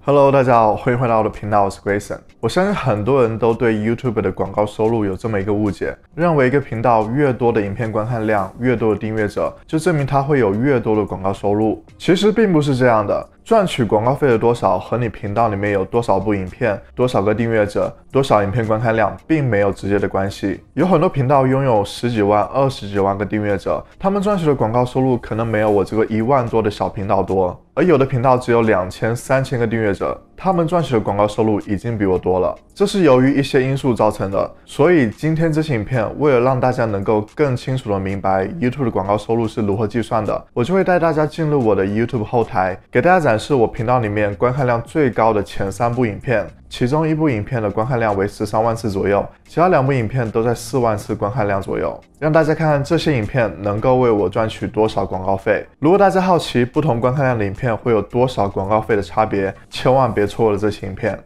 Hello， 大家好，欢迎回到我的频道，我是 Grayson。我相信很多人都对 YouTube 的广告收入有这么一个误解，认为一个频道越多的影片观看量，越多的订阅者，就证明它会有越多的广告收入。其实并不是这样的，赚取广告费的多少和你频道里面有多少部影片、多少个订阅者、多少影片观看量，并没有直接的关系。有很多频道拥有10几万、20几万个订阅者，他们赚取的广告收入可能没有我这个1万多的小频道多。而有的频道只有2000、3000个订阅者，他们赚取的广告收入已经比我多了。这是由于一些因素造成的。所以今天这期影片，为了让大家能够更清楚的明白 YouTube 的广告收入是如何计算的，我就会带大家进入我的 YouTube 后台，给大家展示我频道里面观看量最高的前3部影片。其中1部影片的观看量为13万次左右，其他2部影片都在4万次观看量左右，让大家看看这些影片能够为我赚取多少广告费。如果大家好奇不同观看量的影片会有多少广告费的差别，千万别错过了这期影片。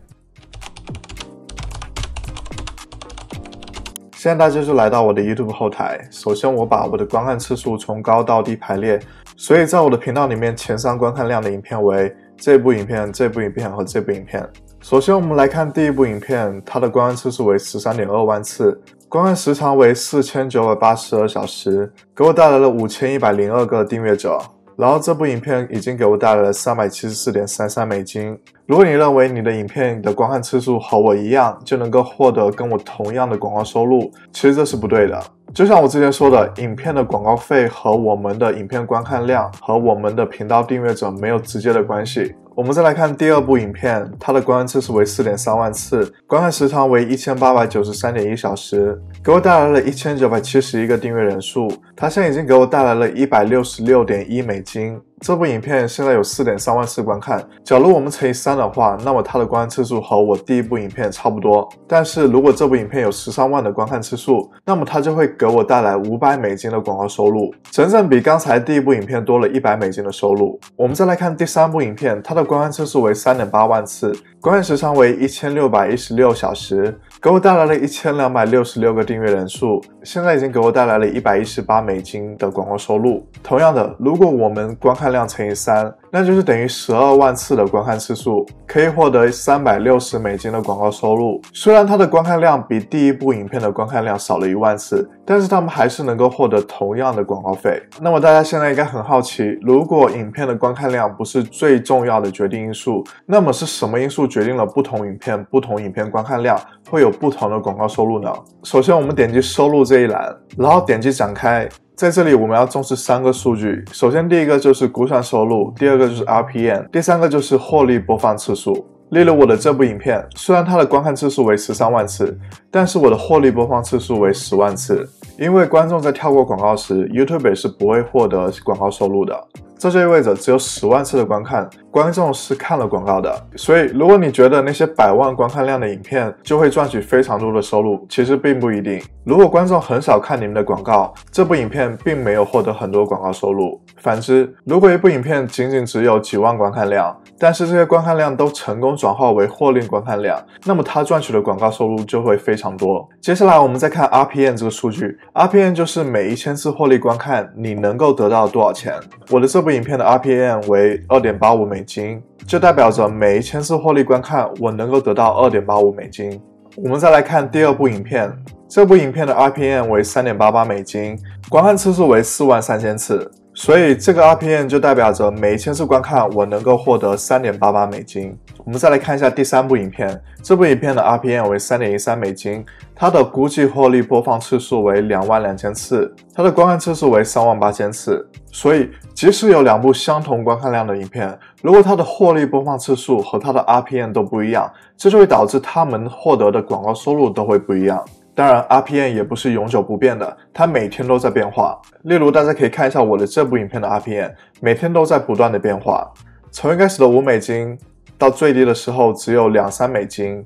现在大家就来到我的 YouTube 后台，首先我把我的观看次数从高到低排列，所以在我的频道里面前3观看量的影片为这部影片、这部影片和这部影片。首先我们来看第一部影片，它的观看次数为 13.2 万次，观看时长为4982小时，给我带来了5102个订阅者。然后这部影片已经给我带来了374.33美金。如果你认为你的影片的观看次数和我一样，就能够获得跟我同样的广告收入，其实这是不对的。就像我之前说的，影片的广告费和我们的影片观看量和我们的频道订阅者没有直接的关系。我们再来看第二部影片，它的观看次数为 4.3 万次，观看时长为 1893.1 小时，给我带来了1971个订阅人数，它现在已经给我带来了 166.1 美金。这部影片现在有 4.3 万次观看，假如我们乘以3的话，那么它的观看次数和我第一部影片差不多。但是如果这部影片有13万的观看次数，那么它就会给我带来500美金的广告收入，整整比刚才第一部影片多了100美金的收入。我们再来看第3部影片，它的观看次数为 3.8 万次，观看时长为1616小时，给我带来了1266个订阅人数，现在已经给我带来了118美金的广告收入。同样的，如果我们观看量乘以3，那就是等于12万次的观看次数，可以获得360美金的广告收入。虽然它的观看量比第一部影片的观看量少了1万次，但是他们还是能够获得同样的广告费。那么大家现在应该很好奇，如果影片的观看量不是最重要的决定因素，那么是什么因素决定了不同影片观看量会有不同的广告收入呢？首先我们点击收入这一栏，然后点击展开，在这里我们要重视3个数据。首先第一个就是估算收入，第二个就是 RPM， 第三个就是获利播放次数。例如我的这部影片，虽然它的观看次数为13万次，但是我的获利播放次数为10万次。因为观众在跳过广告时， YouTube 是不会获得广告收入的。这就意味着只有10万次的观看，观众是看了广告的。所以如果你觉得那些100万观看量的影片就会赚取非常多的收入，其实并不一定。如果观众很少看你们的广告，这部影片并没有获得很多广告收入。反之，如果一部影片仅仅只有几万观看量，但是这些观看量都成功转化为获利观看量，那么它赚取的广告收入就会非常多。接下来我们再看 RPM 这个数据， RPM 就是每1000次获利观看你能够得到多少钱。我的这部影片的 RPM 为 2.85 美金，就代表着每1000次获利观看我能够得到 2.85 美金。我们再来看第二部影片，这部影片的 RPM 为 3.88 美金，观看次数为43000次，所以这个 RPM 就代表着每1000次观看我能够获得 3.88 美金。我们再来看一下第3部影片，这部影片的 RPM 为 3.13 美金，它的估计获利播放次数为22000次，它的观看次数为38000次。所以即使有2部相同观看量的影片，如果它的获利播放次数和它的 RPM 都不一样，这就会导致他们获得的广告收入都会不一样。当然 RPM 也不是永久不变的，它每天都在变化。例如大家可以看一下我的这部影片的 RPM， 每天都在不断的变化，从一开始的5美金到最低的时候只有2-3美金，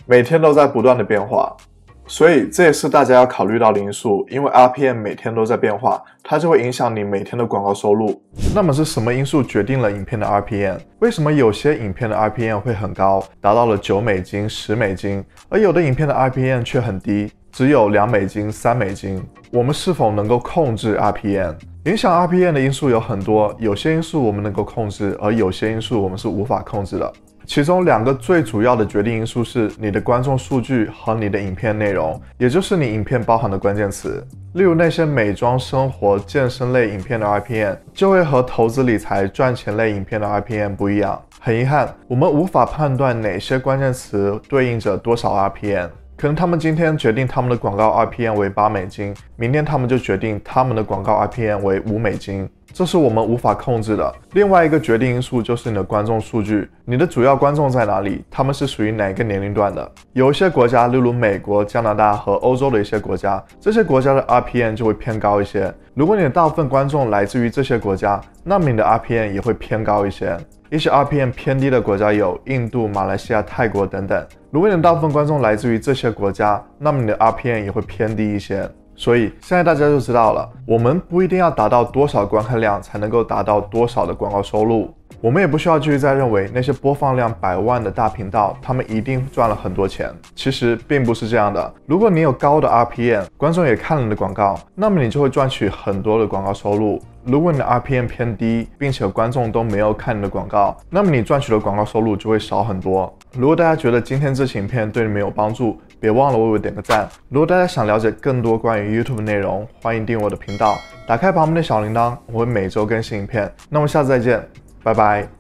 每天都在不断的变化。所以这也是大家要考虑到的因素，因为 RPM 每天都在变化，它就会影响你每天的广告收入。那么是什么因素决定了影片的 RPM？ 为什么有些影片的 RPM 会很高，达到了9美金、10美金，而有的影片的 RPM 却很低，只有2美金、3美金？我们是否能够控制 RPM？影响 RPM 的因素有很多，有些因素我们能够控制，而有些因素我们是无法控制的。其中2个最主要的决定因素是你的观众数据和你的影片内容，也就是你影片包含的关键词。例如那些美妆、生活、健身类影片的 RPM 就会和投资理财、赚钱类影片的 RPM 不一样。很遗憾，我们无法判断哪些关键词对应着多少 RPM。可能他们今天决定他们的广告 RPM 为$8，明天他们就决定他们的广告 RPM 为$5，这是我们无法控制的。另外一个决定因素就是你的观众数据，你的主要观众在哪里，他们是属于哪个年龄段的。有一些国家，例如美国、加拿大和欧洲的一些国家，这些国家的 RPM 就会偏高一些。如果你的大部分观众来自于这些国家，那么你的 RPM 也会偏高一些。一些 RPM 偏低的国家有印度、马来西亚、泰国等等。如果你的大部分观众来自于这些国家，那么你的 RPM 也会偏低一些。所以现在大家就知道了，我们不一定要达到多少观看量才能够达到多少的广告收入。我们也不需要继续再认为那些播放量100万的大频道，他们一定赚了很多钱。其实并不是这样的。如果你有高的 RPM， 观众也看了你的广告，那么你就会赚取很多的广告收入。如果你的 RPM 偏低，并且观众都没有看你的广告，那么你赚取的广告收入就会少很多。如果大家觉得今天这期影片对你们有帮助，别忘了为我点个赞。如果大家想了解更多关于 YouTube 的内容，欢迎订阅我的频道，打开旁边的小铃铛，我会每周更新影片。那么下次再见，拜拜。